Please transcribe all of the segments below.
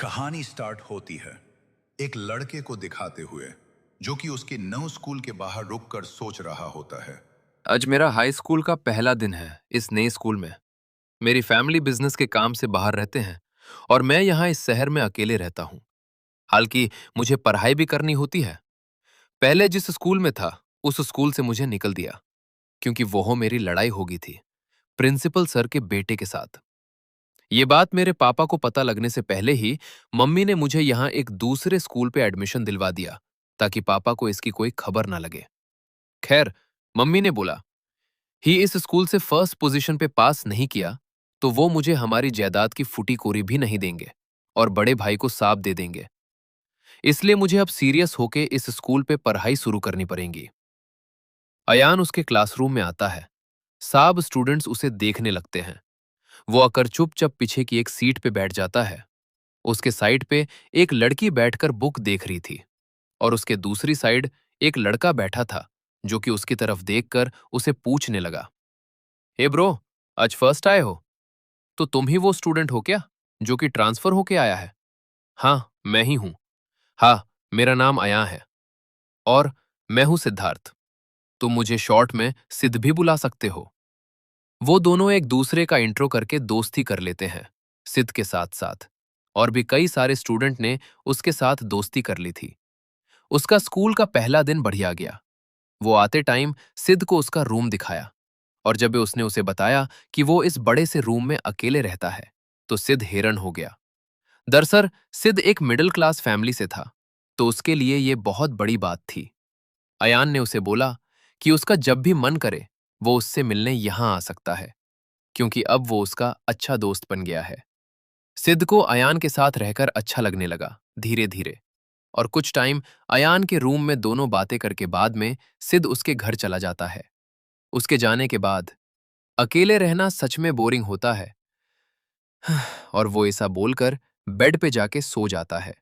कहानी स्टार्ट होती है एक लड़के को दिखाते हुए जो कि उसके नव स्कूल के बाहर रुककर सोच रहा होता है। आज मेरा हाई स्कूल का पहला दिन है इस नए स्कूल में। मेरी फैमिली बिजनेस के काम से बाहर रहते हैं और मैं यहाँ इस शहर में अकेले रहता हूँ। हालांकि मुझे पढ़ाई भी करनी होती है। पहले जिस स्कूल में था उस स्कूल से मुझे निकल दिया क्योंकि वो मेरी लड़ाई हो गई थी प्रिंसिपल सर के बेटे के साथ। ये बात मेरे पापा को पता लगने से पहले ही मम्मी ने मुझे यहाँ एक दूसरे स्कूल पे एडमिशन दिलवा दिया ताकि पापा को इसकी कोई खबर ना लगे। खैर, मम्मी ने बोला ही इस स्कूल से फर्स्ट पोजीशन पे पास नहीं किया तो वो मुझे हमारी जायदाद की फूटी कोरी भी नहीं देंगे और बड़े भाई को साथ दे देंगे। इसलिए मुझे अब सीरियस होके इस स्कूल पे पढ़ाई शुरू करनी पड़ेगी। अयान उसके क्लासरूम में आता है। सब स्टूडेंट्स उसे देखने लगते हैं। वो आकर चुपचाप पीछे की एक सीट पे बैठ जाता है। उसके साइड पे एक लड़की बैठकर बुक देख रही थी और उसके दूसरी साइड एक लड़का बैठा था जो कि उसकी तरफ देखकर उसे पूछने लगा, हे ब्रो, आज फर्स्ट आए हो? तो तुम ही वो स्टूडेंट हो क्या जो कि ट्रांसफर होके आया है? हाँ, मैं ही हूं। हाँ, मेरा नाम अयान है। और मैं हूं सिद्धार्थ। तुम मुझे शॉर्ट में सिद्ध भी बुला सकते हो। वो दोनों एक दूसरे का इंट्रो करके दोस्ती कर लेते हैं सिद्ध के साथ साथ। और भी कई सारे स्टूडेंट ने उसके साथ दोस्ती कर ली थी। उसका स्कूल का पहला दिन बढ़िया गया। वो आते टाइम सिद्ध को उसका रूम दिखाया और जब उसने उसे बताया कि वो इस बड़े से रूम में अकेले रहता है तो सिद्ध हैरान हो गया। दरअसल सिद्ध एक मिडिल क्लास फैमिली से था तो उसके लिए ये बहुत बड़ी बात थी। अयान ने उसे बोला कि उसका जब भी मन करे वो उससे मिलने यहां आ सकता है क्योंकि अब वो उसका अच्छा दोस्त बन गया है। सिद्ध को अयान के साथ रहकर अच्छा लगने लगा धीरे धीरे। और कुछ टाइम अयान के रूम में दोनों बातें करके बाद में सिद्ध उसके घर चला जाता है। उसके जाने के बाद अकेले रहना सच में बोरिंग होता है। और वो ऐसा बोलकर बेड पे जाके सो जाता है।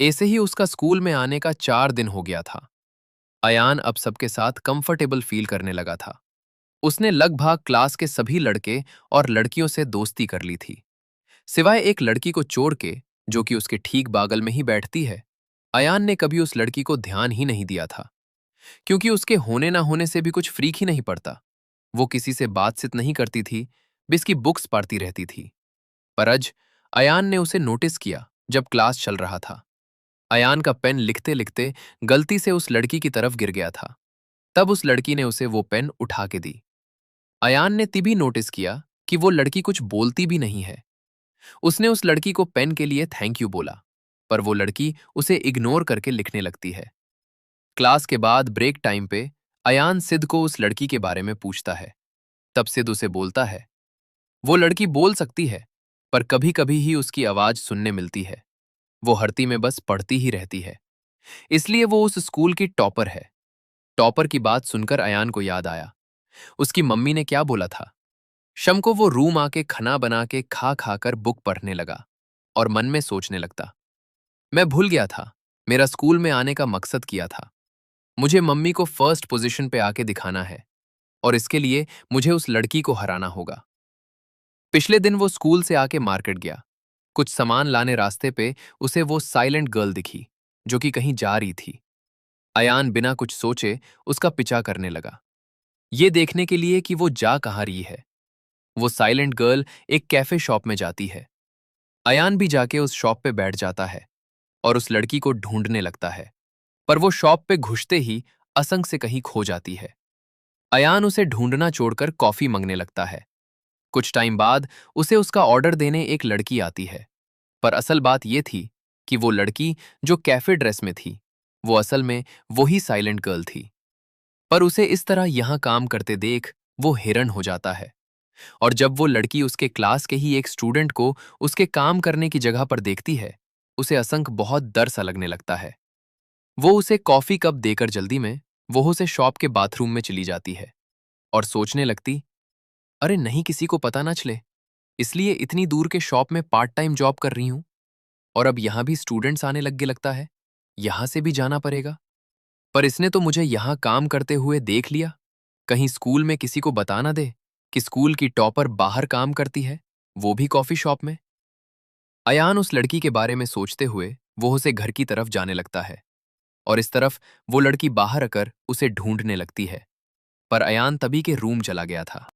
ऐसे ही उसका स्कूल में आने का 4 दिन हो गया था। अयान अब सबके साथ कंफर्टेबल फील करने लगा था। उसने लगभग क्लास के सभी लड़के और लड़कियों से दोस्ती कर ली थी सिवाय एक लड़की को छोड़ के जो कि उसके ठीक बगल में ही बैठती है। अयान ने कभी उस लड़की को ध्यान ही नहीं दिया था क्योंकि उसके होने ना होने से भी कुछ फ्रीक ही नहीं पड़ता। वो किसी से बातचीत नहीं करती थी, बस की बुक्स पढ़ती रहती थी। पर आज अयान ने उसे नोटिस किया जब क्लास चल रहा था। अयान का पेन लिखते लिखते गलती से उस लड़की की तरफ गिर गया था। तब उस लड़की ने उसे वो पेन उठा के दी। अयान ने तभी नोटिस किया कि वो लड़की कुछ बोलती भी नहीं है। उसने उस लड़की को पेन के लिए थैंक यू बोला पर वो लड़की उसे इग्नोर करके लिखने लगती है। क्लास के बाद ब्रेक टाइम पे अयान सिद्ध को उस लड़की के बारे में पूछता है। तब सिद्ध उसे बोलता है, वो लड़की बोल सकती है पर कभी कभी ही उसकी आवाज सुनने मिलती है। वो हरती में बस पढ़ती ही रहती है, इसलिए वो उस स्कूल की टॉपर है। टॉपर की बात सुनकर अयान को याद आया उसकी मम्मी ने क्या बोला था। शम को वो रूम आके खाना बना के खा खाकर बुक पढ़ने लगा और मन में सोचने लगता, मैं भूल गया था मेरा स्कूल में आने का मकसद किया था। मुझे मम्मी को फर्स्ट पोजीशन पे आके दिखाना है और इसके लिए मुझे उस लड़की को हराना होगा। पिछले दिन वो स्कूल से आके मार्केट गया। कुछ सामान लाने रास्ते पे उसे वो साइलेंट गर्ल दिखी जो कि कहीं जा रही थी। अयान बिना कुछ सोचे उसका पीछा करने लगा ये देखने के लिए कि वो जा कहाँ रही है। वो साइलेंट गर्ल एक कैफे शॉप में जाती है। अयान भी जाके उस शॉप पे बैठ जाता है और उस लड़की को ढूंढने लगता है पर वो शॉप पे घुसते ही असंग से कहीं खो जाती है। अयान उसे ढूंढना छोड़कर कॉफी मांगने लगता है। कुछ टाइम बाद उसे उसका ऑर्डर देने एक लड़की आती है पर असल बात यह थी कि वो लड़की जो कैफे ड्रेस में थी वो असल में वही साइलेंट गर्ल थी। पर उसे इस तरह यहां काम करते देख वो हैरान हो जाता है। और जब वो लड़की उसके क्लास के ही एक स्टूडेंट को उसके काम करने की जगह पर देखती है उसे असंक बहुत डर सा लगने लगता है। वो उसे कॉफी कप देकर जल्दी में वो उसे शॉप के बाथरूम में चली जाती है और सोचने लगती, अरे नहीं किसी को पता ना चले, इसलिए इतनी दूर के शॉप में पार्ट टाइम जॉब कर रही हूं। और अब यहां भी स्टूडेंट्स आने लग गए लगता है, यहां से भी जाना पड़ेगा। पर इसने तो मुझे यहां काम करते हुए देख लिया, कहीं स्कूल में किसी को बता ना दे कि स्कूल की टॉपर बाहर काम करती है, वो भी कॉफी शॉप में। अयान उस लड़की के बारे में सोचते हुए वो उसे घर की तरफ जाने लगता है और इस तरफ वो लड़की बाहर आकर उसे ढूंढने लगती है, पर अयान तभी के रूम चला गया था।